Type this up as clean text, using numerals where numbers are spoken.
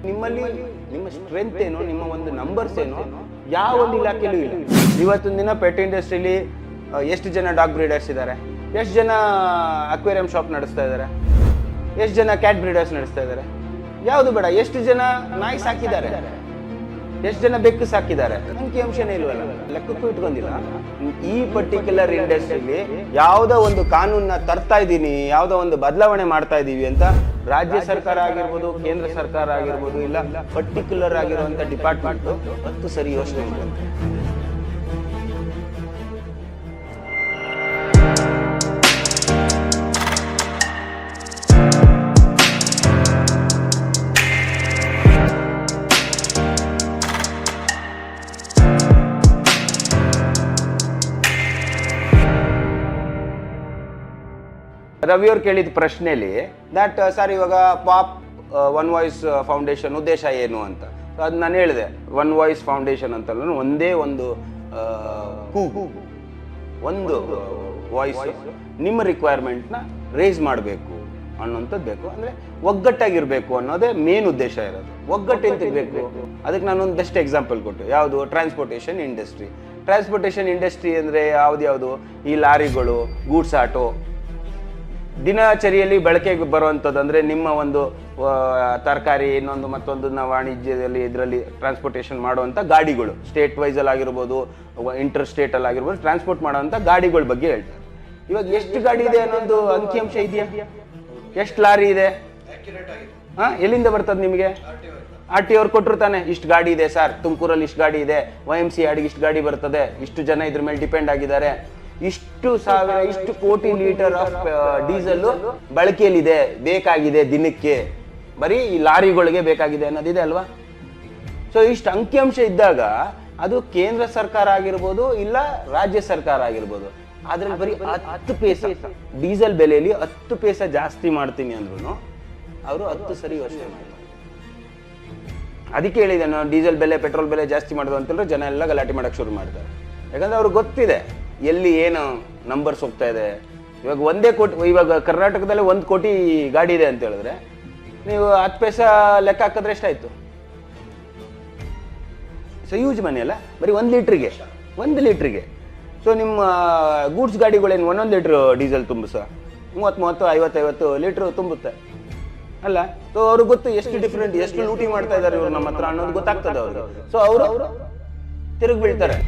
ನಿಮ್ಮಲ್ಲಿ ನಿಮ್ಮ ಸ್ಟ್ರೆಂತ್ ಏನು, ನಿಮ್ಮ ಒಂದು ನಂಬರ್ಸ್ ಏನು ಯಾವ ಒಂದು ಇಲಾಖೆಯಲ್ಲೂ ಇಲ್ಲ. ಇವತ್ತಿನ ದಿನ ಪೆಟ್ ಇಂಡಸ್ಟ್ರಿಲಿ ಎಷ್ಟು ಜನ ಡಾಗ್ ಬ್ರೀಡರ್ಸ್ ಇದ್ದಾರೆ, ಎಷ್ಟು ಜನ ಅಕ್ವೇರಿಯಂ ಶಾಪ್ ನಡೆಸ್ತಾ ಇದ್ದಾರೆ, ಎಷ್ಟು ಜನ ಕ್ಯಾಟ್ ಬ್ರೀಡರ್ಸ್ ನಡೆಸ್ತಾ ಇದ್ದಾರೆ, ಯಾವುದು ಬೇಡ, ಎಷ್ಟು ಜನ ನಾಯಿ ಸಾಕಿದ್ದಾರೆ, ಎಷ್ಟು ಜನ ಬೆಕ್ಕು ಸಾಕಿದ್ದಾರೆ, ಅಂಕಿಅಂಶನೇ ಇಲ್ವಲ್ಲ, ಲೆಕ್ಕಕ್ಕೂ ಇಟ್ಕೊಂಡಿಲ್ಲ. ಈ ಪರ್ಟಿಕ್ಯುಲರ್ ಇಂಡಸ್ಟ್ರಿಲಿ ಯಾವುದೋ ಒಂದು ಕಾನೂನನ್ನ ತರ್ತಾ ಇದ್ದೀನಿ, ಯಾವುದೋ ಒಂದು ಬದಲಾವಣೆ ಮಾಡ್ತಾ ಇದ್ದೀವಿ ಅಂತ ರಾಜ್ಯ ಸರ್ಕಾರ ಆಗಿರ್ಬೋದು, ಕೇಂದ್ರ ಸರ್ಕಾರ ಆಗಿರ್ಬೋದು, ಇಲ್ಲ ಪರ್ಟಿಕ್ಯುಲರ್ ಆಗಿರುವಂಥ ಡಿಪಾರ್ಟ್ಮೆಂಟು ಮತ್ತು ಸರಿ ಯೋಚನೆ ಮಾಡುತ್ತೆ. ರವಿಯವ್ರು ಕೇಳಿದ ಪ್ರಶ್ನೆಯಲ್ಲಿ ದಟ್ ಸರ್ ಇವಾಗ ಪಾಪ್ ಒನ್ ವಾಯ್ಸ್ ಫೌಂಡೇಶನ್ ಉದ್ದೇಶ ಏನು ಅಂತ, ಅದು ನಾನು ಹೇಳಿದೆ. ಒನ್ ವಾಯ್ಸ್ ಫೌಂಡೇಶನ್ ಅಂತ ಒಂದೇ ಒಂದು ಕೂಗು, ಒಂದು ವಾಯ್ಸ್ ನಿಮ್ಮ ರಿಕ್ವೈರ್ಮೆಂಟ್ನ ರೇಸ್ ಮಾಡಬೇಕು ಅನ್ನೋಂಥದ್ದು ಬೇಕು. ಅಂದರೆ ಒಗ್ಗಟ್ಟಾಗಿರಬೇಕು ಅನ್ನೋದೇ ಮೇನ್ ಉದ್ದೇಶ ಇರೋದು. ಒಗ್ಗಟ್ಟು ಎಂತಿರಬೇಕು, ಅದಕ್ಕೆ ನಾನೊಂದು ಬೆಸ್ಟ್ ಎಕ್ಸಾಂಪಲ್ ಕೊಟ್ಟು, ಯಾವುದು ಟ್ರಾನ್ಸ್ಪೋರ್ಟೇಷನ್ ಇಂಡಸ್ಟ್ರಿ. ಟ್ರಾನ್ಸ್ಪೋರ್ಟೇಷನ್ ಇಂಡಸ್ಟ್ರಿ ಅಂದರೆ ಯಾವುದು, ಈ ಲಾರಿಗಳು, ಗೂಡ್ಸ್ ಆಟೋ, ದಿನಚರಿಯಲ್ಲಿ ಬಳಕೆಗೆ ಬರುವಂಥದ್ದು. ಅಂದರೆ ನಿಮ್ಮ ಒಂದು ತರಕಾರಿ ಇನ್ನೊಂದು ಮತ್ತೊಂದನ್ನ ವಾಣಿಜ್ಯದಲ್ಲಿ ಇದರಲ್ಲಿ ಟ್ರಾನ್ಸ್ಪೋರ್ಟೇಷನ್ ಮಾಡುವಂಥ ಗಾಡಿಗಳು, ಸ್ಟೇಟ್ ವೈಸಲ್ಲಿ ಆಗಿರ್ಬೋದು, ಇಂಟರ್ ಸ್ಟೇಟಲ್ಲಿ ಆಗಿರ್ಬೋದು, ಟ್ರಾನ್ಸ್ಪೋರ್ಟ್ ಮಾಡುವಂಥ ಗಾಡಿಗಳ ಬಗ್ಗೆ ಹೇಳ್ತಾರೆ. ಇವಾಗ ಎಷ್ಟು ಗಾಡಿ ಇದೆ ಅನ್ನೋದು ಅಂಕಿಅಂಶ ಇದೆಯಾ? ಎಷ್ಟು ಲಾರಿ ಇದೆ? ಹಾಂ, ಎಲ್ಲಿಂದ ಬರ್ತದೆ ನಿಮಗೆ? RTO ಅವ್ರು ಕೊಟ್ಟಿರ್ತಾನೆ, ಇಷ್ಟು ಗಾಡಿ ಇದೆ ಸರ್, ತುಮಕೂರಲ್ಲಿ ಇಷ್ಟು ಗಾಡಿ ಇದೆ, YMC ಅಡಿಗೆ ಇಷ್ಟು ಗಾಡಿ ಬರ್ತದೆ, ಇಷ್ಟು ಜನ ಇದ್ರ ಮೇಲೆ ಡಿಪೆಂಡ್ ಆಗಿದ್ದಾರೆ, ಇಷ್ಟು ಸಾವಿರ, ಇಷ್ಟು ಕೋಟಿ ಲೀಟರ್ ಆಫ್ ಡೀಸೆಲ್ ಬಳಕೆಯಲ್ಲಿದೆ, ಬೇಕಾಗಿದೆ ದಿನಕ್ಕೆ, ಬರೀ ಈ ಲಾರಿಗಳಿಗೆ ಬೇಕಾಗಿದೆ ಅನ್ನೋದಿದೆ ಅಲ್ವಾ? ಸೊ ಇಷ್ಟು ಅಂಕಿಅಂಶ ಇದ್ದಾಗ ಅದು ಕೇಂದ್ರ ಸರ್ಕಾರ ಆಗಿರ್ಬೋದು, ಇಲ್ಲ ರಾಜ್ಯ ಸರ್ಕಾರ ಆಗಿರ್ಬೋದು, ಅದ್ರಲ್ಲಿ ಬರೀ 10 ಪೈಸೆ ಡೀಸೆಲ್ ಬೆಲೆಯಲ್ಲಿ 10 ಪೈಸೆ ಜಾಸ್ತಿ ಮಾಡ್ತೀನಿ ಅಂದ್ರೂ ಅವರು 10 ಸರಿ ಯೋಚನೆ ಮಾಡ್ತಾರೆ. ಅದಕ್ಕೆ ಹೇಳಿದೆ ನಾನು, ಡೀಸೆಲ್ ಬೆಲೆ ಪೆಟ್ರೋಲ್ ಬೆಲೆ ಜಾಸ್ತಿ ಮಾಡೋದು ಅಂತಂದ್ರೆ ಜನ ಎಲ್ಲ ಗಲಾಟೆ ಮಾಡಕ್ಕೆ ಶುರು ಮಾಡ್ತಾರೆ. ಯಾಕಂದ್ರೆ ಅವ್ರಿಗೆ ಗೊತ್ತಿದೆ ಎಲ್ಲಿ ಏನು ನಂಬರ್ಸ್ ಹೋಗ್ತಾ ಇದೆ. ಇವಾಗ 1 ಕೋಟಿ, ಇವಾಗ ಕರ್ನಾಟಕದಲ್ಲಿ 1 ಕೋಟಿ ಗಾಡಿ ಇದೆ ಅಂತ ಹೇಳಿದ್ರೆ ನೀವು 10 ಪೈಸೆ ಲೆಕ್ಕ ಹಾಕಿದ್ರೆ ಎಷ್ಟಾಯ್ತು? ಸೊ ಯೂಸ್ ಮನಿ ಅಲ್ಲ, ಬರೀ 1 ಲೀಟ್ರಿಗೆ. ಸೊ ನಿಮ್ಮ ಗೂಡ್ಸ್ ಗಾಡಿಗಳೇನು 1 ಲೀಟ್ರ್ ಡೀಸೆಲ್ ತುಂಬಿಸ 30, 50 ಲೀಟ್ರ್ ತುಂಬುತ್ತೆ ಅಲ್ಲ? ಸೊ ಅವ್ರಿಗೆ ಗೊತ್ತು ಎಷ್ಟು ಡಿಫ್ರೆಂಟ್, ಎಷ್ಟು ಲೂಟಿ ಮಾಡ್ತಾ ಇದ್ದಾರೆ ಇವ್ರು ನಮ್ಮ ಹತ್ರ ಅನ್ನೋದು ಗೊತ್ತಾಗ್ತದೆ ಅವ್ರಿಗೆ. ಸೊ ಅವರು ತಿರುಗಿ ಬೀಳ್ತಾರೆ.